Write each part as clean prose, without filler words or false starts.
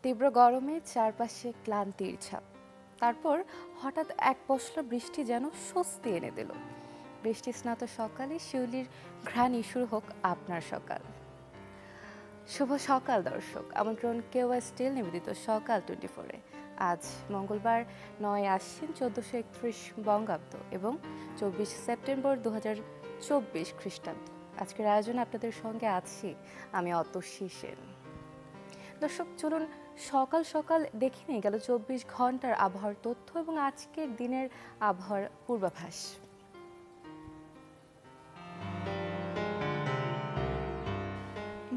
তীব্র গরমে চারপাশে ক্লান্তির ছাপ। তারপর হঠাৎ এক পশলা বৃষ্টি যেন স্বস্তি এনে দিল। বৃষ্টি স্নাত সকালে শিউলির ঘ্রাণে শুরু হোক আপনার সকাল। শুভ সকাল দর্শক, আমন্ত্রণ কেওয়া স্টিল নিবেদিত সকাল 24-এ। আজ মঙ্গলবার 9 আশ্বিন 1431 বঙ্গাব্দ এবং 24 সেপ্টেম্বর 2024 খ্রিস্টাব্দ। আজকের আয়োজনে আপনাদের সঙ্গে আছি আমি অতসী সেন। দর্শক চলুন সকাল সকাল দেখে নিয়ে গেল 24 ঘন্টার আবহাওয়ার তথ্য এবং আজকের দিনের আবহাওয়ার পূর্বাভাস।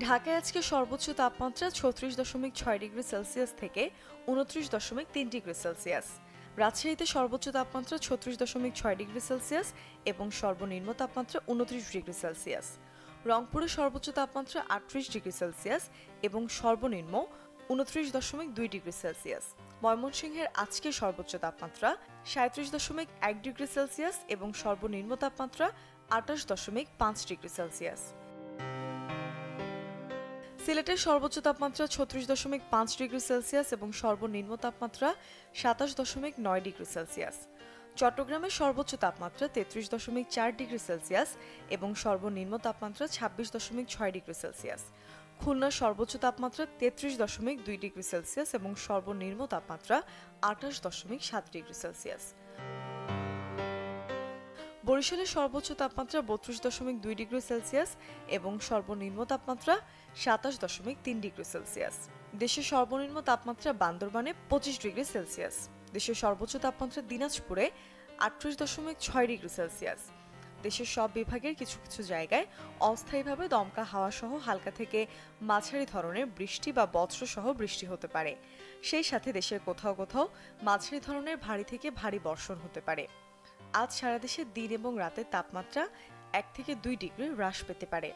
ঢাকায় আজকে সর্বোচ্চ তাপমাত্রা 36.6 ডিগ্রি সেলসিয়াস থেকে 29.3 ডিগ্রি সেলসিয়াস। রাজশাহীতে সর্বোচ্চ তাপমাত্রা 36.6 ডিগ্রি সেলসিয়াস এবং সর্বনিম্ন তাপমাত্রা 29 ডিগ্রি সেলসিয়াস। রংপুরে সর্বোচ্চ তাপমাত্রা 38 ডিগ্রি সেলসিয়াস এবং সর্বনিম্ন 29.2 ডিগ্রি সেলসিয়াস। ময়মনসিংহের আজকে সর্বোচ্চ তাপমাত্রা 37.1 ডিগ্রি সেলসিয়াস এবং সর্বনিম্ন তাপমাত্রা 28.5 ডিগ্রি সেলসিয়াস। সিলেটের সর্বোচ্চ তাপমাত্রা 36.5 ডিগ্রি সেলসিয়াস এবং সর্বনিম্ন তাপমাত্রা 27.9 ডিগ্রি সেলসিয়াস। চট্টগ্রামের সর্বোচ্চ তাপমাত্রা 33.4 ডিগ্রি সেলসিয়াস এবং সর্বনিম্ন তাপমাত্রা 26.6 ডিগ্রি সেলসিয়াস। খুলনার সর্বোচ্চ তাপমাত্রা 33.2 ডিগ্রি সেলসিয়াস এবং সর্বনিম্ন তাপমাত্রা 28.7 ডিগ্রি সেলসিয়াস। বরিশালের সর্বোচ্চ তাপমাত্রা 32.2 ডিগ্রি সেলসিয়াস এবং সর্বনিম্ন তাপমাত্রা 27.3 ডিগ্রি সেলসিয়াস। দেশের সর্বনিম্ন তাপমাত্রা বান্দরবানে 25 ডিগ্রি সেলসিয়াস। দেশের সর্বোচ্চ তাপমাত্রা দিনাজপুরে 38.6 ডিগ্রি সেলসিয়াস। দেশের সব বিভাগের কিছু কিছু জায়গায় অস্থায়ীভাবে দমকা হাওয়া সহ হালকা থেকে মাঝারি ধরনের বৃষ্টি বা বজ্রসহ বৃষ্টি হতে পারে। সেই সাথে দেশের কোথাও কোথাও মাঝারি ধরনের ভারী থেকে ভারী বর্ষণ হতে পারে। আজ সারা দেশে দিন এবং রাতের তাপমাত্রা 1 থেকে 2 ডিগ্রি হ্রাস পেতে পারে।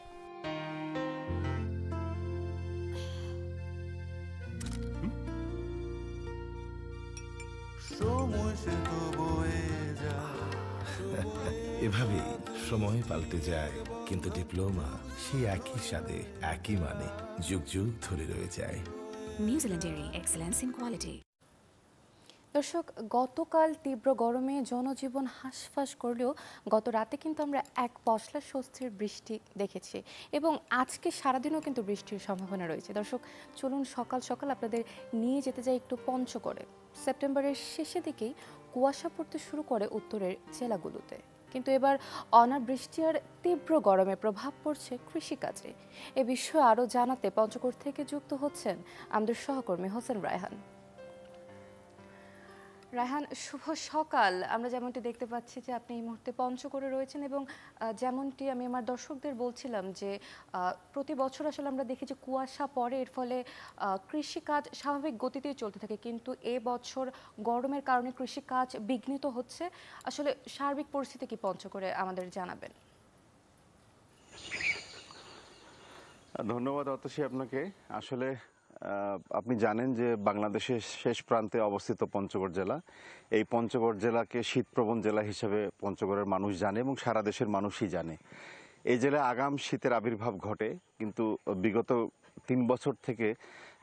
এভাবেই সময় পাল্টে যায়, কিন্তু ডিপ্লোমা সেই একই স্বাদে একই মানে যুগ যুগ ধরে রয়ে যায়। New Dairy Excellence in Quality. দর্শক, গতকাল তীব্র গরমে জনজীবন হাঁসফাঁস করলেও গত রাতে কিন্তু আমরা এক পশলা স্বস্তির বৃষ্টি দেখেছি এবং আজকে সারাদিনও কিন্তু বৃষ্টির সম্ভাবনা রয়েছে। দর্শক চলুন সকাল সকাল আপনাদের নিয়ে যেতে যাই একটু পঞ্চগড়ে। সেপ্টেম্বরের শেষে দিকেই কুয়াশা পড়তে শুরু করে উত্তরের জেলাগুলোতে, কিন্তু এবার অনাবৃষ্টি আর তীব্র গরমে প্রভাব পড়ছে কৃষিকাজে। এ বিষয়ে আরও জানাতে পঞ্চগড় থেকে যুক্ত হচ্ছেন আমাদের সহকর্মী হোসেন রায়হান। রায়হান, শুভ সকাল। আমরা যেমনটি দেখতে পাচ্ছি যে আপনি এই মুহূর্তে পঞ্চগড়ে রয়েছেন এবং যেমনটি আমি আমার দর্শকদের বলছিলাম যে প্রতি বছর আসলে আমরা দেখি যে কুয়াশা পড়ে, এর ফলে কৃষিকাজ স্বাভাবিক গতিতেই চলতে থাকে, কিন্তু এবছর গরমের কারণে কৃষিকাজ বিঘ্নিত হচ্ছে। আসলে সার্বিক পরিস্থিতি কি পঞ্চগড়ে আমাদের জানাবেন? ধন্যবাদ অতসী আপনাকে। আসলে আপনি জানেন যে বাংলাদেশের শেষ প্রান্তে অবস্থিত পঞ্চগড় জেলা। এই পঞ্চগড় জেলাকে শীতপ্রবণ জেলা হিসেবে পঞ্চগড়ের মানুষ জানে এবং সারা দেশের মানুষই জানে। এই জেলায় আগাম শীতের আবির্ভাব ঘটে, কিন্তু বিগত 3 বছর থেকে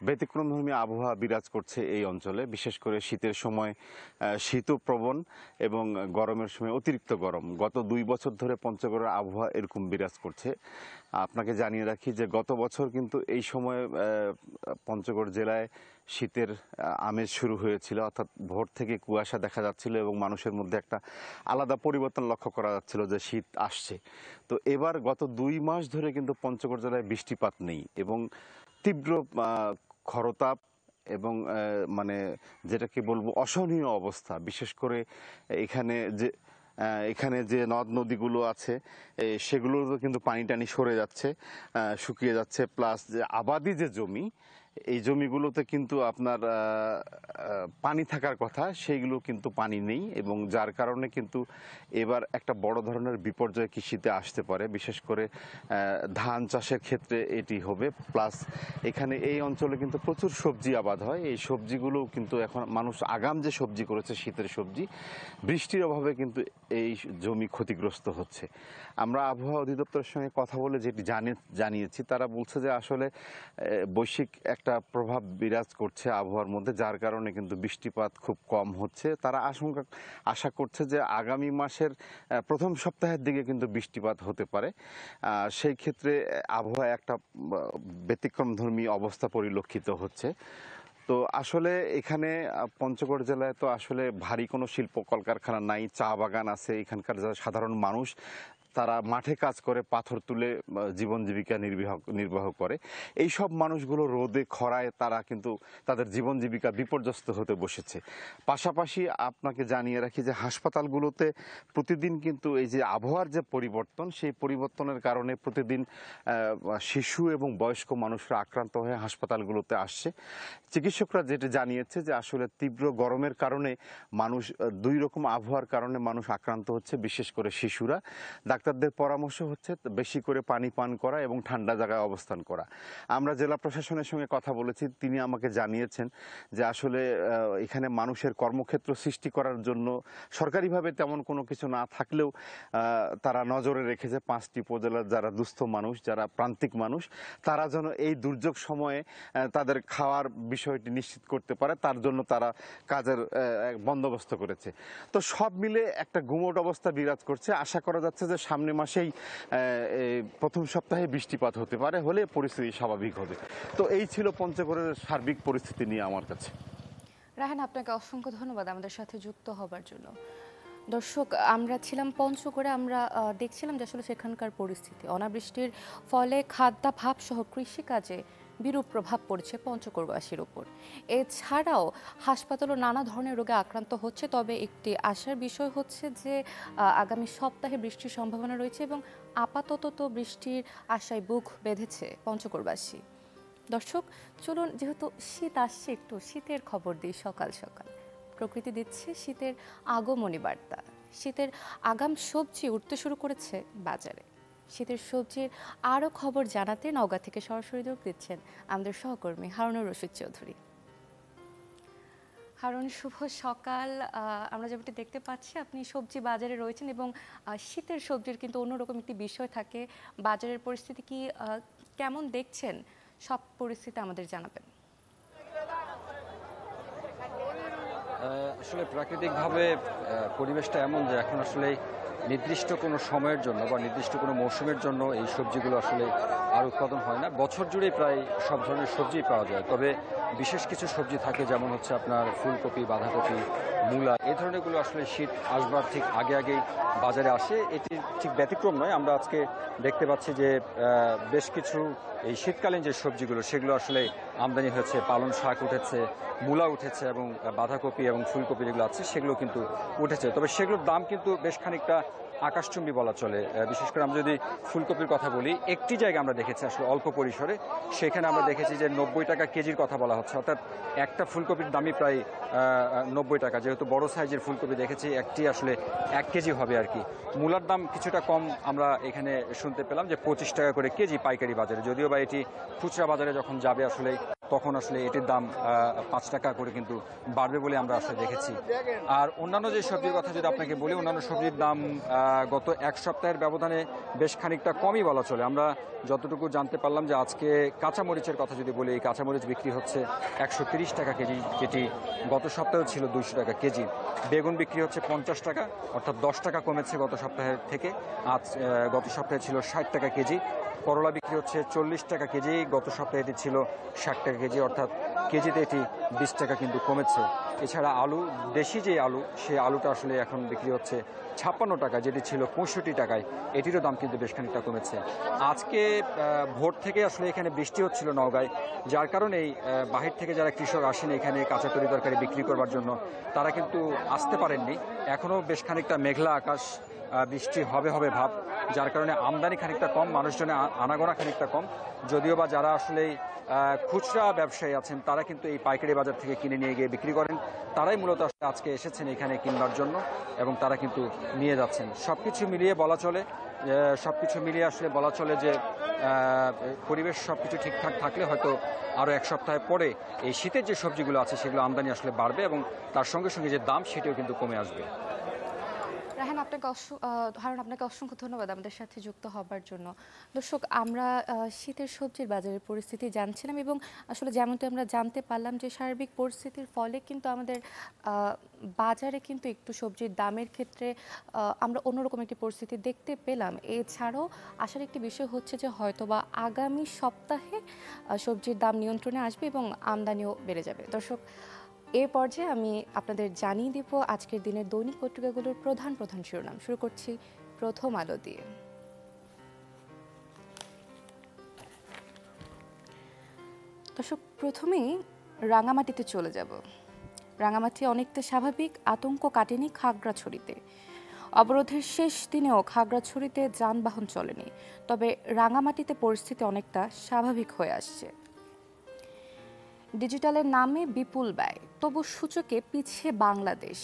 ব্যতিক্রমধর্মী আবহাওয়া বিরাজ করছে এই অঞ্চলে। বিশেষ করে শীতের সময় শীতপ্রবণ এবং গরমের সময় অতিরিক্ত গরম। গত 2 বছর ধরে পঞ্চগড়ের আবহাওয়া এরকম বিরাজ করছে। আপনাকে জানিয়ে রাখি যে গত বছর কিন্তু এই সময় পঞ্চগড় জেলায় শীতের আমেজ শুরু হয়েছিল, অর্থাৎ ভোর থেকে কুয়াশা দেখা যাচ্ছিল এবং মানুষের মধ্যে একটা আলাদা পরিবর্তন লক্ষ্য করা যাচ্ছিল যে শীত আসছে। তো এবার গত 2 মাস ধরে কিন্তু পঞ্চগড় জেলায় বৃষ্টিপাত নেই এবং তীব্র খরতাপ এবং মানে যেটাকে বলবো অসহনীয় অবস্থা। বিশেষ করে এখানে যে নদ নদীগুলো আছে সেগুলোরও কিন্তু পানি টানি সরে যাচ্ছে, শুকিয়ে যাচ্ছে। প্লাস যে আবাদি যে জমি, এই জমিগুলোতে কিন্তু আপনার পানি থাকার কথা, সেইগুলো কিন্তু পানি নেই এবং যার কারণে কিন্তু এবার একটা বড় ধরনের বিপর্যয় কৃষিতে আসতে পারে। বিশেষ করে ধান চাষের ক্ষেত্রে এটি হবে। প্লাস এখানে এই অঞ্চলে কিন্তু প্রচুর সবজি আবাদ হয়। এই সবজিগুলোও কিন্তু এখন মানুষ আগাম যে সবজি করেছে শীতের সবজি, বৃষ্টির অভাবে কিন্তু এই জমি ক্ষতিগ্রস্ত হচ্ছে। আমরা আবহাওয়া অধিদপ্তরের সঙ্গে কথা বলে যেটি জানিয়েছি, তারা বলছে যে আসলে বৈশ্বিক এক একটা প্রভাব বিরাজ করছে আবহাওয়ার মধ্যে, যার কারণে কিন্তু বৃষ্টিপাত খুব কম হচ্ছে। তারা আশা করছে যে আগামী মাসের প্রথম সপ্তাহের দিকে কিন্তু বৃষ্টিপাত হতে পারে। সেই ক্ষেত্রে আবহাওয়া একটা ব্যতিক্রমধর্মী অবস্থা পরিলক্ষিত হচ্ছে। তো আসলে এখানে পঞ্চগড় জেলায় তো আসলে ভারী কোনো শিল্প কলকারখানা নাই, চা বাগান আছে। এখানকার যারা সাধারণ মানুষ তারা মাঠে কাজ করে, পাথর তুলে জীবন জীবিকা নির্বাহ করে। এই সব মানুষগুলো রোদে খরায় তারা কিন্তু তাদের জীবন জীবিকা বিপর্যস্ত হতে বসেছে। পাশাপাশি আপনাকে জানিয়ে রাখি যে হাসপাতালগুলোতে প্রতিদিন কিন্তু এই যে আবহাওয়ার যে পরিবর্তন, সেই পরিবর্তনের কারণে প্রতিদিন শিশু এবং বয়স্ক মানুষরা আক্রান্ত হয়ে হাসপাতালগুলোতে আসছে। চিকিৎসকরা যেটা জানিয়েছে যে আসলে তীব্র গরমের কারণে মানুষ, দুই রকম আবহাওয়ার কারণে মানুষ আক্রান্ত হচ্ছে, বিশেষ করে শিশুরা। ডাক্তারদের পরামর্শ হচ্ছে বেশি করে পানি পান করা এবং ঠান্ডা জায়গায় অবস্থান করা। আমরা জেলা প্রশাসনের সঙ্গে কথা বলেছি, তিনি আমাকে জানিয়েছেন যে আসলে এখানে মানুষের কর্মক্ষেত্র সৃষ্টি করার জন্য সরকারিভাবে তেমন কোনো কিছু না থাকলেও তারা নজরে রেখেছে 5টি উপজেলার যারা দুস্থ মানুষ, যারা প্রান্তিক মানুষ, তারা যেন এই দুর্যোগ সময়ে তাদের খাওয়ার বিষয়টি নিশ্চিত করতে পারে, তার জন্য তারা কাজের বন্দোবস্ত করেছে। তো সব মিলে একটা গুমোট অবস্থা বিরাজ করছে। আশা করা যাচ্ছে যে সামনে মাসেই প্রথম সপ্তাহে বৃষ্টিপাত হতে পারে, হলে পরিস্থিতি স্বাভাবিক হবে। তো এই ছিল পঞ্চগড়ের সার্বিক পরিস্থিতি নিয়ে আমার কাছে। রায়হান, আপনাকে অসংখ্য ধন্যবাদ আমাদের সাথে যুক্ত হবার জন্য। দর্শক, আমরা ছিলাম পঞ্চগড়ে, আমরা দেখছিলাম যে আসলে সেখানকার পরিস্থিতি। অনাবৃষ্টির ফলে খাদ্যাভাব সহ কৃষিকাজে বিরূপ প্রভাব পড়ছে পঞ্চগড়বাসীর উপর। এছাড়াও হাসপাতালও নানা ধরনের রোগে আক্রান্ত হচ্ছে। তবে একটি আশার বিষয় হচ্ছে যে আগামী সপ্তাহে বৃষ্টির সম্ভাবনা রয়েছে এবং আপাতত তো বৃষ্টির আশায় বুক বেঁধেছে পঞ্চগড়বাসী। দর্শক, চলুন, যেহেতু শীত আসছে, একটু শীতের খবর দিই। সকাল সকাল প্রকৃতি দিচ্ছে শীতের আগমনী বার্তা। শীতের আগাম সবজি উঠতে শুরু করেছে বাজারে। শীতের সবজির আরও খবর জানাতে নওগাঁ থেকে সরাসরি যোগ দিচ্ছেন আমাদের সহকর্মী হারুনুর রশিদ চৌধুরী। হারুন, শুভ সকাল। আমরা যেমনটি দেখতে পাচ্ছি আপনি সবজি বাজারে রয়েছেন এবং শীতের সবজির কিন্তু অন্যরকম একটি বিষয় থাকে। বাজারের পরিস্থিতি কি কেমন দেখছেন, সব পরিস্থিতি আমাদের জানাবেন। আসলে প্রাকৃতিকভাবে পরিবেশটা এমন যে এখন আসলে নির্দিষ্ট কোনো সময়ের জন্য বা নির্দিষ্ট কোনো মৌসুমের জন্য এই সবজিগুলো আসলে আর উৎপাদন হয় না। বছর জুড়েই প্রায় সব ধরনের সবজি পাওয়া যায়। তবে বিশেষ কিছু সবজি থাকে, যেমন হচ্ছে আপনার ফুলকপি, বাঁধাকপি, মূলা, এই ধরনেরগুলো আসলে শীত আসবার ঠিক আগেই বাজারে আসে। এটি ঠিক ব্যতিক্রম নয়। আমরা আজকে দেখতে পাচ্ছি যে বেশ কিছু এই শীতকালীন যে সবজিগুলো সেগুলো আসলে আমদানি হয়েছে। পালং শাক উঠেছে, মূলা উঠেছে এবং বাঁধাকপি এবং ফুলকপি যেগুলো আছে সেগুলো কিন্তু উঠেছে। তবে সেগুলোর দাম কিন্তু বেশ খানিকটা আকাশচুম্বী বলা চলে। বিশেষ করে আমরা যদি ফুলকপির কথা বলি, একটি জায়গা আমরা দেখেছি আসলে অল্প পরিসরে, সেখানে আমরা দেখেছি যে 90 টাকা কেজির কথা বলা হচ্ছে। অর্থাৎ একটা ফুলকপির দামই প্রায় 90 টাকা। যেহেতু বড় সাইজের ফুলকপি দেখেছি, একটি আসলে 1 কেজি হবে আর কি। মূলার দাম কিছুটা কম আমরা এখানে শুনতে পেলাম যে 25 টাকা করে কেজি পাইকারি বাজারে। যদিও বা এটি খুচরা বাজারে যখন যাবে আসলে তখন আসলে এটির দাম 5 টাকা করে কিন্তু বাড়বে বলে আমরা আসলে দেখেছি। আর অন্যান্য যে সবজির কথা যদি আপনাকে বলি, অন্যান্য সবজির দাম গত এক সপ্তাহের ব্যবধানে বেশ খানিকটা কমই বলা চলে। আমরা যতটুকু জানতে পারলাম যে আজকে কাঁচামরিচের কথা যদি বলি, এই কাঁচামরিচ বিক্রি হচ্ছে 130 টাকা কেজি, যেটি গত সপ্তাহে ছিল 200 টাকা কেজি। বেগুন বিক্রি হচ্ছে 50 টাকা, অর্থাৎ 10 টাকা কমেছে গত সপ্তাহের থেকে। আজ গত সপ্তাহে ছিল 60 টাকা কেজি। করলা বিক্রি হচ্ছে 40 টাকা কেজি, গত সপ্তাহে এটি ছিল 60 টাকা কেজি, অর্থাৎ কেজিতে এটি 20 টাকা কিন্তু কমেছে। এছাড়া আলু, দেশি যে আলু, সেই আলুটা আসলে এখন বিক্রি হচ্ছে 56 টাকা, যেটি ছিল 65 টাকায়। এটিরও দাম কিন্তু বেশ খানিকটা কমেছে। আজকে ভোর থেকে আসলে এখানে বৃষ্টি হচ্ছিল নওগাঁয়, যার কারণেই বাহির থেকে যারা কৃষক আসেন এখানে কাঁচা তরি তরকারি বিক্রি করবার জন্য, তারা কিন্তু আসতে পারেননি। এখনও বেশ খানিকটা মেঘলা আকাশ, বৃষ্টি হবে ভাব, যার কারণে আমদানি খানিকটা কম, মানুষজনের আনাগোনা খানিকটা কম। যদিও বা যারা আসলে খুচরা ব্যবসায়ী আছেন তারা কিন্তু এই পাইকারি বাজার থেকে কিনে নিয়ে গিয়ে বিক্রি করেন, তারাই মূলত আজকে এসেছেন এখানে কিনবার জন্য এবং তারা কিন্তু নিয়ে যাচ্ছেন। সবকিছু মিলিয়ে আসলে বলা চলে যে পরিবেশ সবকিছু ঠিকঠাক থাকলে হয়তো আরও এক সপ্তাহ পরে এই শীতের যে সবজিগুলো আছে সেগুলো আমদানি আসলে বাড়বে এবং তার সঙ্গে সঙ্গে যে দাম সেটিও কিন্তু কমে আসবে। হারুন, আপনাকে অসংখ্য ধন্যবাদ আমাদের সাথে যুক্ত হবার জন্য। দর্শক, আমরা শীতের সবজির বাজারের পরিস্থিতি জানছিলাম এবং আসলে যেমনটি আমরা জানতে পারলাম যে সার্বিক পরিস্থিতির ফলে কিন্তু আমাদের বাজারে কিন্তু একটু সবজির দামের ক্ষেত্রে আমরা অন্যরকম একটি পরিস্থিতি দেখতে পেলাম। এছাড়াও আসার একটি বিষয় হচ্ছে যে হয়তোবা আগামী সপ্তাহে সবজির দাম নিয়ন্ত্রণে আসবে এবং আমদানিও বেড়ে যাবে। দর্শক, এ পর্যায়ে আমি আপনাদের জানিয়ে দিব আজকের দিনের দৈনিক পত্রিকাগুলোর প্রধান প্রধান শিরোনাম। শুরু করছি প্রথম আলো দিয়ে। দর্শক, প্রথমেই রাঙামাটিতে চলে যাব। রাঙামাটি অনেকটা স্বাভাবিক, আতঙ্ক কাটেনি খাগড়াছড়িতে। অবরোধের শেষ দিনেও খাগড়াছড়িতে যানবাহন চলেনি, তবে রাঙামাটিতে পরিস্থিতি অনেকটা স্বাভাবিক হয়ে আসছে। ডিজিটালের নামে বিপুল ব্যয়, তবু সূচকে পিছিয়ে বাংলাদেশ।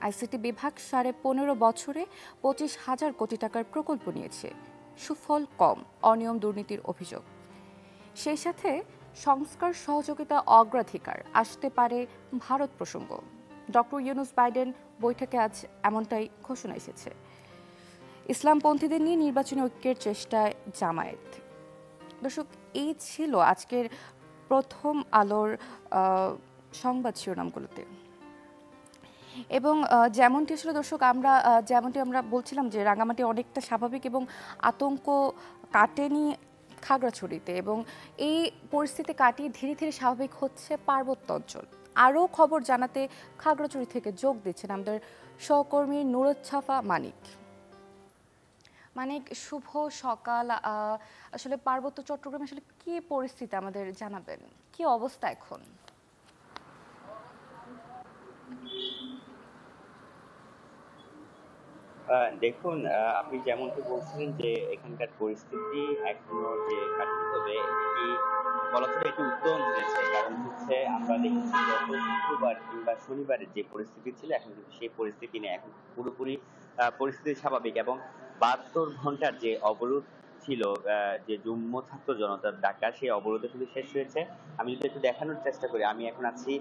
আইসিটি বিভাগ 15.5 বছরে 25,000 কোটি টাকার প্রকল্প নিয়েছে, সুফল কম, অনিয়ম দুর্নীতির অভিযোগ। সেই সাথে সংস্কার সহযোগিতা অগ্রাধিকার, আসতে পারে ভারত প্রসঙ্গ। ডক্টর ইউনূস বাইডেন বৈঠকে আজ এমনটাই ঘোষণা এসেছে। ইসলামপন্থীদের নিয়ে নির্বাচনী ঐক্যের চেষ্টায় জামায়াত। দর্শক, এই ছিল আজকের প্রথম আলোর সংবাদ শিরোনামগুলোতে। এবং যেমনটি আসলে দর্শক যেমনটি আমরা বলছিলাম যে রাঙামাটি অনেকটা স্বাভাবিক এবং আতঙ্ক কাটেনি খাগড়াছড়িতে, এবং এই পরিস্থিতি কাটিয়ে ধীরে ধীরে স্বাভাবিক হচ্ছে পার্বত্য অঞ্চল। আরও খবর জানাতে খাগড়াছড়ি থেকে যোগ দিচ্ছেন আমাদের সহকর্মী নুরুচ্ছাফা মানিক। শুভ সকাল। আসলে পার্বত্য চট্টগ্রামে আসলে কি পরিস্থিতি আমাদের জানাবেন, কি অবস্থা এখন? দেখুন, আপনি যেমনটি বলছিলেন যে এখানকার পরিস্থিতি এখনো যে কাটেনি, তবে এটি বলা চলে এটি উত্তম হয়েছে। কারণ হচ্ছে আমরা দেখেছি গত শুক্রবার কিংবা শনিবারের যে পরিস্থিতি ছিল, এখন কিন্তু সেই পরিস্থিতি নেই। এখন পুরোপুরি পরিস্থিতি স্বাভাবিক, এবং 72 ঘন্টার যে অবরোধ ছিল, যে যুগ্ম ছাত্র জনতার ডাকা, সেই অবরোধে কিন্তু শেষ হয়েছে। আমি যদি একটু দেখানোর চেষ্টা করি, আমি এখন আছি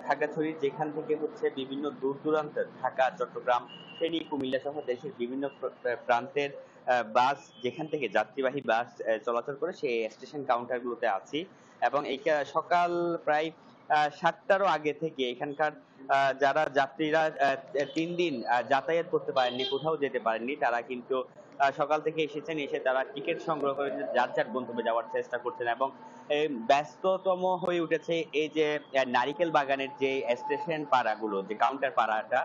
খাগড়াছড়ির, যেখান থেকে হচ্ছে বিভিন্ন দূর দূরান্তের ঢাকা, চট্টগ্রাম, ফেনী, কুমিল্লা সহ দেশের বিভিন্ন প্রান্তের বাস, যেখান থেকে যাত্রীবাহী বাস চলাচল করে, সেই স্টেশন কাউন্টারগুলোতে আছি। এবং এই সকাল প্রায় 7টারও আগে থেকে এখানকার যারা যাত্রীরা 3 দিন যাতায়াত করতে পারেননি, কোথাও যেতে পারেননি, তারা কিন্তু সকাল থেকে এসেছেন। এসে তারা টিকিট সংগ্রহ করে যার যার গন্তব্যে যাওয়ার চেষ্টা করছেন। এবং ব্যস্ততম হয়ে উঠেছে এই যে নারিকেল বাগানের যে স্টেশন পাড়াগুলো, যে কাউন্টার পাড়াটা,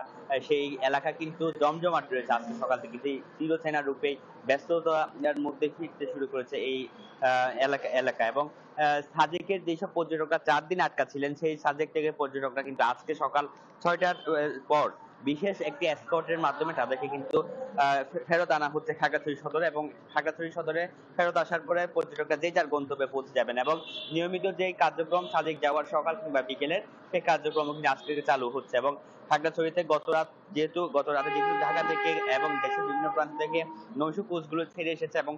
সেই এলাকা কিন্তু জমজমাট রয়েছে। আজকে সকাল থেকে যে চিরচেনা রূপে ব্যস্ততার মধ্যে ফিরতে শুরু করেছে এই এলাকা। এবং সাজেকের যেসব পর্যটকরা 4 দিন আটকা ছিলেন, সেই সাজেক থেকে পর্যটকরা কিন্তু আজকে সকাল 6টার পর বিশেষ একটি এসকর্টের মাধ্যমে তাদেরকে কিন্তু ফেরত আনা হচ্ছে খাগড়াছড়ি সদরে। এবং খাগড়াছড়ি সদরে ফেরত আসার পরে পর্যটকরা যে যার গন্তব্যে পৌঁছে যাবেন। এবং নিয়মিত যে কার্যক্রম সাজেক যাওয়ার সকাল কিংবা বিকেলের, সেই কার্যক্রম কিন্তু আজ থেকে চালু হচ্ছে। এবং খাগড়াছড়িতে গত রাতে যেহেতু ঢাকা থেকে এবং দেশের বিভিন্ন প্রান্ত থেকে নৈশ কোচগুলো ছেড়ে এসেছে, এবং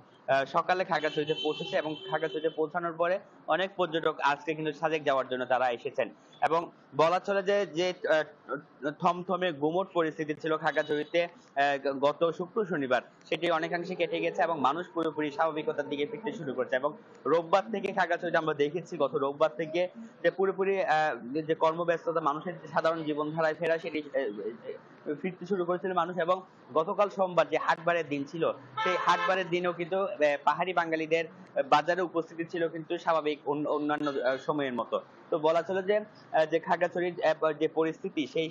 সকালে খাগড়াছড়িতে পৌঁছেছে। এবং খাগড়াছড়িতে পৌঁছানোর পরে অনেক পর্যটক আজকে কিন্তু সাজেক যাওয়ার জন্য তারা এসেছেন। এবং বলা চলে যে থমথমে গুমোট পরিস্থিতি ছিল খাগড়াছড়িতে গত শুক্র শনিবার, সেটি অনেকাংশে কেটে গেছে এবং মানুষ পুরোপুরি স্বাভাবিকতার দিকে ফিরতে শুরু করছে। এবং রোববার থেকে খাগড়াছড়িতে আমরা দেখেছি, গত রোববার থেকে যে পুরোপুরি যে কর্মব্যস্ততা, মানুষের সাধারণ জীবনধারায় ফেরা, সেটি ফিরতে শুরু করেছিল মানুষ। এবং গতকাল সোমবার যে হাটবারের দিন ছিল, সেই হাটবারের দিনেও কিন্তু পাহাড়ি বাঙালিদের বাজারে উপস্থিতি ছিল কিন্তু স্বাভাবিক অন্যান্য সময়ের মতো। তো বলা চলে যে খাগড়াছড়ির যে পরিস্থিতি, সেই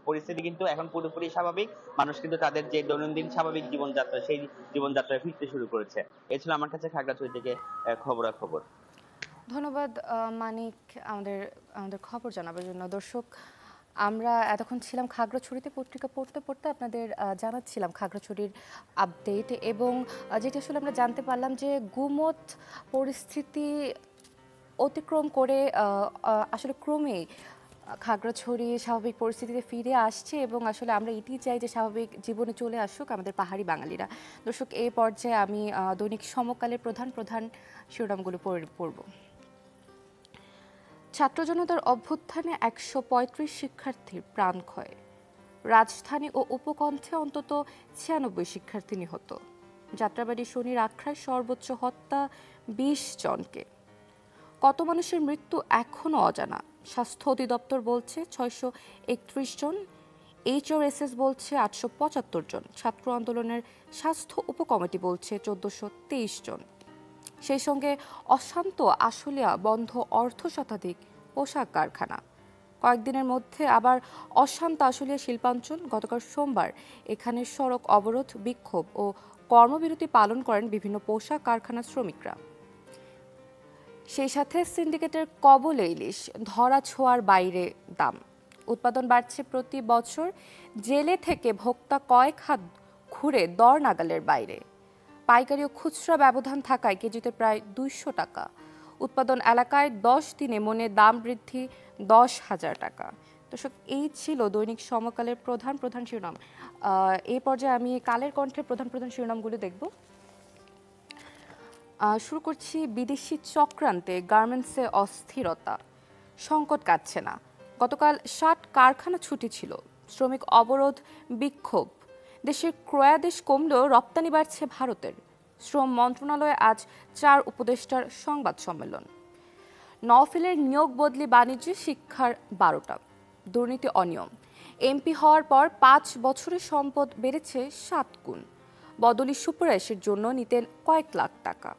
পরিস্থিতি কিন্তু এখন পুরোপুরি স্বাভাবিক। মানুষ কিন্তু তাদের যে দৈনন্দিন স্বাভাবিক জীবনযাত্রা, সেই জীবনযাত্রায় ফিরতে শুরু করেছে। এই ছিল আমার কাছে খাগড়াছড়ি থেকে খবরাখবর। ধন্যবাদ মানিক আমাদের খবর জানাবার জন্য। দর্শক, আমরা এতক্ষণ ছিলাম খাগড়াছড়িতে, পত্রিকা পড়তে পড়তে আপনাদের জানাচ্ছিলাম খাগড়াছড়ির আপডেট। এবং যেটা আসলে আমরা জানতে পারলাম যে গুমোট পরিস্থিতি অতিক্রম করে আসলে ক্রমেই খাগড়াছড়ি স্বাভাবিক পরিস্থিতিতে ফিরে আসছে। এবং আসলে আমরা এটি চাই যে স্বাভাবিক জীবনে চলে আসুক আমাদের পাহাড়ি বাঙালিরা। দর্শক, এই পর্যায়ে আমি দৈনিক সমকালের প্রধান প্রধান শিরোনামগুলো পড়ব। ছাত্র জনতার অভ্যুত্থানে 135 শিক্ষার্থীর প্রাণ ক্ষয়। রাজধানী ও উপকণ্ঠে অন্তত 96 শিক্ষার্থী নিহত। যাত্রাবাড়ী শনির আখড়ায় সর্বোচ্চ হত্যা 20 জনকে। কত মানুষের মৃত্যু এখনও অজানা। স্বাস্থ্য অধিদপ্তর বলছে 631 জন, HRSS বলছে 875 জন, ছাত্র আন্দোলনের স্বাস্থ্য উপকমিটি বলছে 1423 জন। সেই সঙ্গে অশান্ত আশুলিয়া বন্ধ অর্ধশতাধিক পোশাক কারখানা। কয়েকদিনের মধ্যে আবার অশান্ত আশুলিয়া শিল্পাঞ্চল। গতকাল সোমবার এখানে সড়ক অবরোধ, বিক্ষোভ ও কর্মবিরতি পালন করেন বিভিন্ন পোশাক কারখানার শ্রমিকরা। সেই সাথে সিন্ডিকেটের কবলে ইলিশ, ধরা ছোঁয়ার বাইরে দাম। উৎপাদন বাড়ছে প্রতি বছর, জেলে থেকে ভোক্তা কয়েক হাত ঘুরে দর নাগালের বাইরে। পাইকারি ও খুচরা ব্যবধান থাকায় কেজিতে প্রায় 200 টাকা। উৎপাদন এলাকায় 10 দিনে মনে দাম বৃদ্ধি 10,000 টাকা। দর্শক, এই ছিল দৈনিক সমকালের প্রধান প্রধান শিরোনাম। এই পর্যায়ে আমি কালের কণ্ঠের প্রধান প্রধান শিরোনামগুলো দেখব। শুরু করছি বিদেশি চক্রান্তে গার্মেন্টসে অস্থিরতা, সংকট কাটছে না। গতকাল 60 কারখানা ছুটি ছিল, শ্রমিক অবরোধ, বিক্ষোভ। দেশের ক্রয়াদেশ কমলেও রপ্তানি বাড়ছে ভারতের। শ্রম মন্ত্রণালয়ে আজ 4 উপদেষ্টার সংবাদ সম্মেলন। নওফেলের নিয়োগ বদলি বাণিজ্য শিক্ষার 12টা। দুর্নীতি অনিয়ম, এমপি হওয়ার পর 5 বছরে সম্পদ বেড়েছে 7 গুণ। বদলি সুপারিশের জন্য নিতেন কয়েক লাখ টাকা।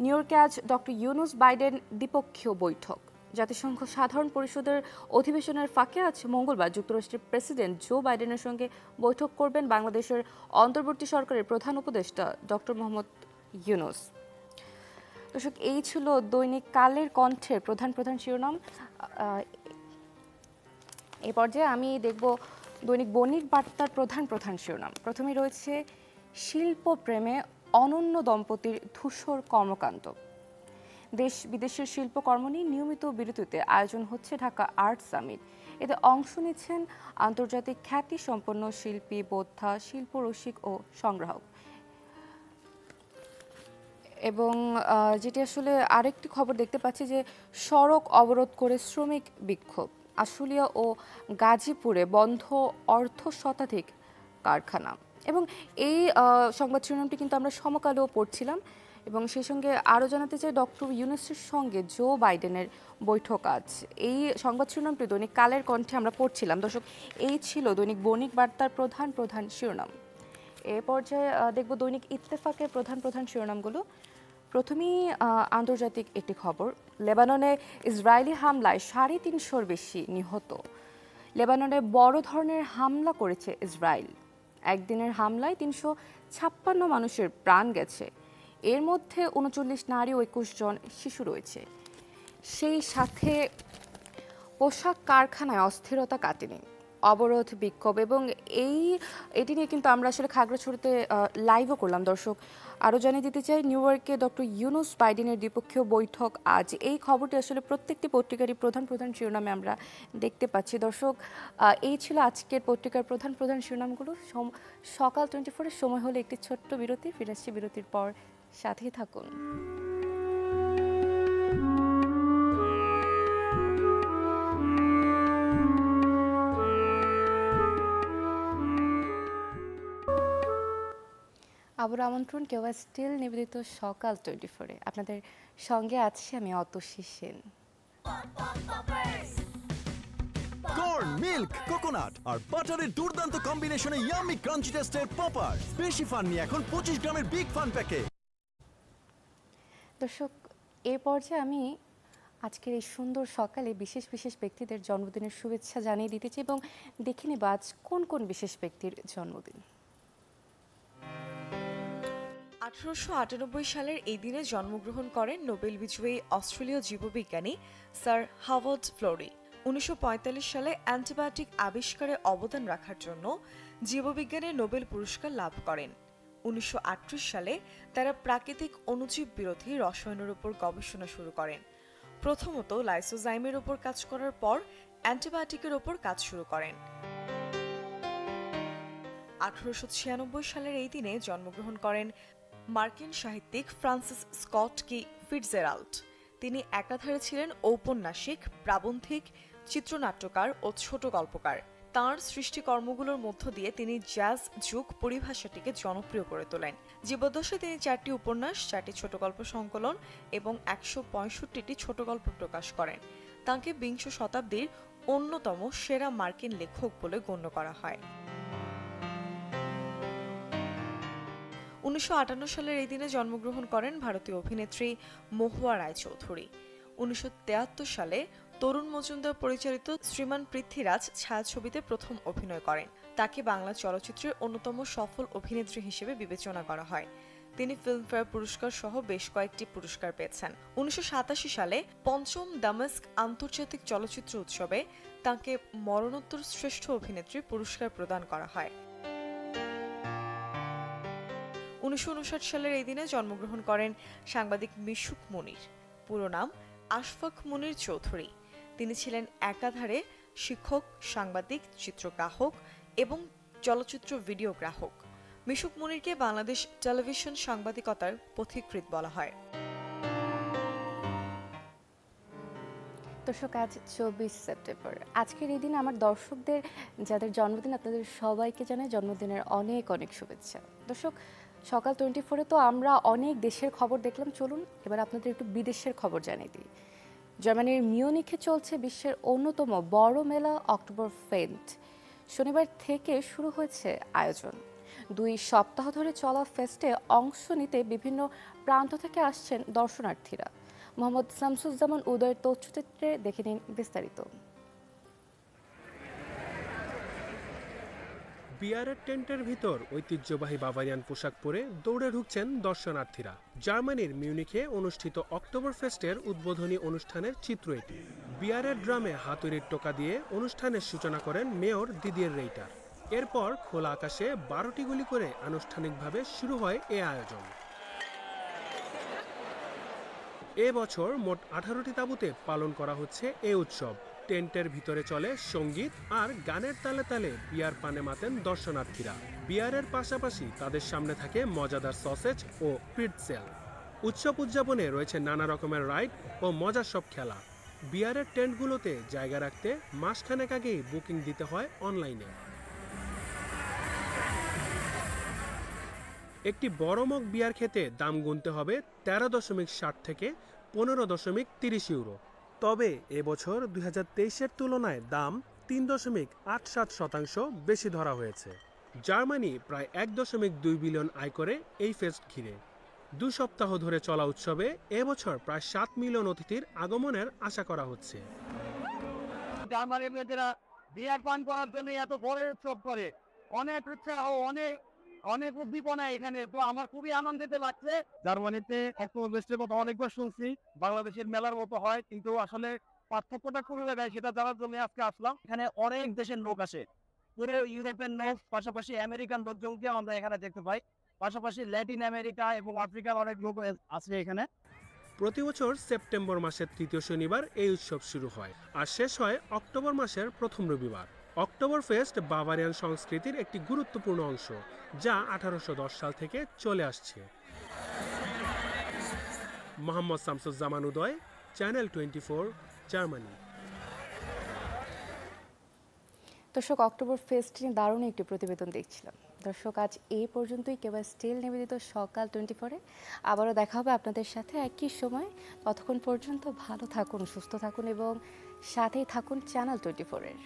নিউ ইয়র্কে আজ ডক্টর ইউনুস বাইডেন দ্বিপক্ষীয় বৈঠক। জাতিসংঘ সাধারণ পরিষদের অধিবেশনের ফাঁকে আজ মঙ্গলবার যুক্তরাষ্ট্রের প্রেসিডেন্ট জো বাইডেনের সঙ্গে বৈঠক করবেন বাংলাদেশের অন্তর্বর্তী সরকারের প্রধান উপদেষ্টা ডক্টর মোহাম্মদ ইউনুস। দর্শক, এই ছিল দৈনিক কালের কণ্ঠের প্রধান প্রধান শিরোনাম। এই পর্যায়ে আমি দেখব দৈনিক বণিক বার্তার প্রধান প্রধান শিরোনাম। প্রথমেই রয়েছে শিল্প প্রেমে অনন্য দম্পতির ধূসর কর্মকাণ্ড। দেশ বিদেশের শিল্পকর্ম নিয়ে নিয়মিত বিরতিতে আয়োজন হচ্ছে ঢাকা আর্ট সামিট। এতে অংশ নিচ্ছেন আন্তর্জাতিক খ্যাতি সম্পন্ন শিল্পী, বোদ্ধা, শিল্পরসিক ও সংগ্রাহক। এবং যেটি আসলে আরেকটি খবর দেখতে পাচ্ছি যে সড়ক অবরোধ করে শ্রমিক বিক্ষোভ। আশুলিয়া ও গাজীপুরে বন্ধ অর্ধশতাধিক কারখানা। এবং এই সংবাদ শিরোনামটি কিন্তু আমরা সমকালেও পড়ছিলাম। এবং সেই সঙ্গে আরও জানাতে চাই ডক্টর ইউনুসের সঙ্গে জো বাইডেনের বৈঠক আজ। এই সংবাদ শিরোনামটি দৈনিক কালের কণ্ঠে আমরা পড়ছিলাম। দর্শক, এই ছিল দৈনিক বণিক বার্তার প্রধান প্রধান শিরোনাম। এ পর্যায়ে দেখব দৈনিক ইত্তেফাকের প্রধান প্রধান শিরোনামগুলো। প্রথমেই আন্তর্জাতিক একটি খবর। লেবাননে ইসরায়েলি হামলায় 350-র বেশি নিহত। লেবাননে বড় ধরনের হামলা করেছে ইসরায়েল। একদিনের হামলায় 356 মানুষের প্রাণ গেছে। এর মধ্যে 39 নারী ও 21 জন শিশু রয়েছে। সেই সাথে পোশাক কারখানায় অস্থিরতা কাটেনি। অবরোধ, বিক্ষোভ এবং এটি নিয়ে কিন্তু আমরা আসলে খাগড়াছড়িতে লাইভও করলাম। দর্শক, আরও জানিয়ে দিতে চাই নিউ ইয়র্কে ডক্টর ইউনুস বাইডেনের দ্বিপক্ষীয় বৈঠক আজ। এই খবরটি আসলে প্রত্যেকটি পত্রিকারই প্রধান প্রধান শিরোনামে আমরা দেখতে পাচ্ছি। দর্শক, এই ছিল আজকের পত্রিকার প্রধান প্রধান শিরোনামগুলো। সকাল 24-এর সময় হলে একটি ছোট্ট বিরতি। ফিরে আসছি বিরতির পর, সাথেই থাকুন। আবার আমন্ত্রণ কেউ স্টিল নিবেদিত সকাল 24-এ। আপনাদের সঙ্গে আছি আমি Atasi Sen. Corn, milk, coconut আর বাটারের দুর্দান্ত কম্বিনেশনে ইয়াম্মি ক্রাঞ্চি টেস্টের পপার। বেশি ফান নিয়ে এখন 25 গ্রামের বিগ ফান প্যাকে। দর্শক, এই পর্যায়ে আমি আজকের এই সুন্দর সকালে বিশেষ বিশেষ ব্যক্তিদের জন্মদিনের শুভেচ্ছা জানিয়ে দিতে চাই এবং দেখে নেব আজ কোন কোন বিশেষ ব্যক্তির জন্মদিন। 1898 সালের এই দিনে জন্মগ্রহণ করেন নোবেল বিজয়ী অস্ট্রেলীয় জীববিজ্ঞানী স্যার হাওয়ার্ড ফ্লোরি। 1945 সালে অ্যান্টিবায়োটিক আবিষ্কারে অবদান রাখার জন্য জীববিজ্ঞানে নোবেল পুরস্কার লাভ করেন। 1938 সালে তারা প্রাকৃতিক অণুজীব বিরোধী রসায়নের উপর গবেষণা শুরু করেন। প্রথমত লাইসোজাইমের উপর কাজ করার পর অ্যান্টিবায়োটিকের উপর কাজ শুরু করেন। 1896 সালের এই দিনে জন্মগ্রহণ করেন মার্কিন সাহিত্যিক ফ্রান্সিস স্কট কি ফিটজেরাল্ড। তিনি একাধারে ছিলেন ঔপন্যাসিক, প্রাবন্ধিক, চিত্রনাট্যকার ও ছোট গল্পকার। তাঁর সৃষ্টিকর্মগুলোর মধ্য দিয়ে তিনি জ্যাজ যুগ পরিভাষাটিকে জনপ্রিয় করে তোলেন। জীবদ্দশায় তিনি 4টি উপন্যাস, 4টি ছোট গল্প সংকলন এবং 165টি ছোট গল্প প্রকাশ করেন। তাঁকে বিংশ শতাব্দীর অন্যতম সেরা মার্কিন লেখক বলে গণ্য করা হয়। 1958 সালের এই দিনে জন্মগ্রহণ করেন ভারতীয় অভিনেত্রী মহুয়া রায়চৌধুরী। 1973 সালে তরুণ মজুমদার পরিচালিত শ্রীমান পৃথ্বীরাজ ছায়াছবিতে প্রথম অভিনয় করেন। তাকে বাংলা চলচ্চিত্রের অন্যতম সফল অভিনেত্রী হিসেবে বিবেচনা করা হয়। তিনি ফিল্মফেয়ার পুরস্কার সহ বেশ কয়েকটি পুরস্কার পেয়েছেন। 1987 সালে পঞ্চম দামেস্ক আন্তর্জাতিক চলচ্চিত্র উৎসবে তাঁকে মরণোত্তর শ্রেষ্ঠ অভিনেত্রী পুরস্কার প্রদান করা হয়। 1959 সালের এই দিনে জন্মগ্রহণ করেন সাংবাদিক মিশুক মুনির। পুরো নাম আশফাক মুনির চৌধুরী। তিনি ছিলেন একাধারে শিক্ষক, সাংবাদিক, চিত্রগ্রাহক এবং চলচ্চিত্র ভিডিও গ্রাহক। মিশুক মুনিরকে বাংলাদেশ টেলিভিশন সাংবাদিকতার পথিকৃৎ বলা হয়। দর্শক, আজ 24 সেপ্টেম্বর। আজকের এই দিনে আমার দর্শকদের যাদের জন্মদিন, আপনাদের সবাইকে জানাই জন্মদিনের অনেক অনেক শুভেচ্ছা। দর্শক, সকাল 24-এ তো আমরা অনেক দেশের খবর দেখলাম। চলুন এবার আপনাদের একটু বিদেশের খবর জানিয়ে দিই। জার্মানির মিউনিখে চলছে বিশ্বের অন্যতম বড় মেলা অক্টোবর ফেস্ট। শনিবার থেকে শুরু হয়েছে আয়োজন। 2 সপ্তাহ ধরে চলা ফেস্টে অংশ নিতে বিভিন্ন প্রান্ত থেকে আসছেন দর্শনার্থীরা। মোহাম্মদ শামসুজ্জামান উদয়ের তথ্যচিত্রে দেখে নিন বিস্তারিত। বিয়ারের টেন্টের ভিতর ঐতিহ্যবাহী বাভারিয়ান পোশাক পরে দৌড়ে ঢুকছেন দর্শনার্থীরা। জার্মানির মিউনিখে অনুষ্ঠিত অক্টোবর ফেস্টের উদ্বোধনী অনুষ্ঠানের চিত্র এটি। বিয়ারের ড্রামে হাতুড়ির টোকা দিয়ে অনুষ্ঠানের সূচনা করেন মেয়র দিদিয়ের রেইটার। এরপর খোলা আকাশে 12টি গুলি করে আনুষ্ঠানিকভাবে শুরু হয় এ আয়োজন। এবছর মোট 18টি তাঁবুতে পালন করা হচ্ছে এ উৎসব। টেন্টের ভিতরে চলে সঙ্গীত আর গানের তালে তালে বিয়ার পানে মাতেন দর্শনার্থীরা। বিয়ারের পাশাপাশি তাদের সামনে থাকে মজাদার সসেজ ও প্রিটজেল। উৎসব উদযাপনে রয়েছে নানা রকমের রাইড ও মজার সব খেলা। বিয়ারের টেন্টগুলোতে জায়গা রাখতে মাসখানেক আগেই বুকিং দিতে হয় অনলাইনে। একটি বড় মগ বিয়ার খেতে দাম গুনতে হবে 13.60 থেকে 15.30 ইউরো। তবে এবছর 2023-এর তুলনায় দাম 3.87% বেশি ধরা হয়েছে। জার্মানি প্রায় 1.2 বিলিয়ন আয় করে এই ফেস্ট ঘিরে। 2 সপ্তাহ ধরে চলা উৎসবে এবছর প্রায় 7 মিলিয়ন অতিথির আগমনের আশা করা হচ্ছে। জার্মানির মেয়েরা বিয়ার পান করার জন্য এত বড় উৎসব করে, অনেক উৎসাহ, অনেক উদ্দীপনা এখানে। তো আমার খুবই আনন্দিত লাগছে। জার্মানিতে অক্টোবর ফেস্টের কথা অনেকবার শুনছি, বাংলাদেশের মেলার মতো হয়, কিন্তু আসলে পার্থক্যটা খুবই দেয়, সেটা জানার জন্য আজকে আসলাম। এখানে অনেক দেশের লোক আসে, পুরো ইউরোপের লোক, পাশাপাশি আমেরিকান লোকজনকে আমরা এখানে দেখতে পাই, পাশাপাশি ল্যাটিন আমেরিকা এবং আফ্রিকার অনেক লোক আছে এখানে। প্রতি বছর সেপ্টেম্বর মাসের 3য় শনিবার এই উৎসব শুরু হয় আর শেষ হয় অক্টোবর মাসের প্রথম রবিবার। অক্টোবর ফেস্ট বাভারিয়ান সংস্কৃতির একটি গুরুত্বপূর্ণ অংশ, যা 1810 সাল থেকে চলে আসছে। মোহাম্মদ শামসুজ্জামান উদয়, চ্যানেল 24, জার্মানি। দর্শক, অক্টোবর ফেস্ট নিয়ে দারুণ একটি প্রতিবেদন দেখছিলাম। দর্শক, আজ এই পর্যন্তই। কেবল স্টিল নিবেদিত সকাল 24-এ আবারও দেখা হবে আপনাদের সাথে একই সময়। ততক্ষণ পর্যন্ত ভালো থাকুন, সুস্থ থাকুন এবং সাথেই থাকুন চ্যানেল 24-এর।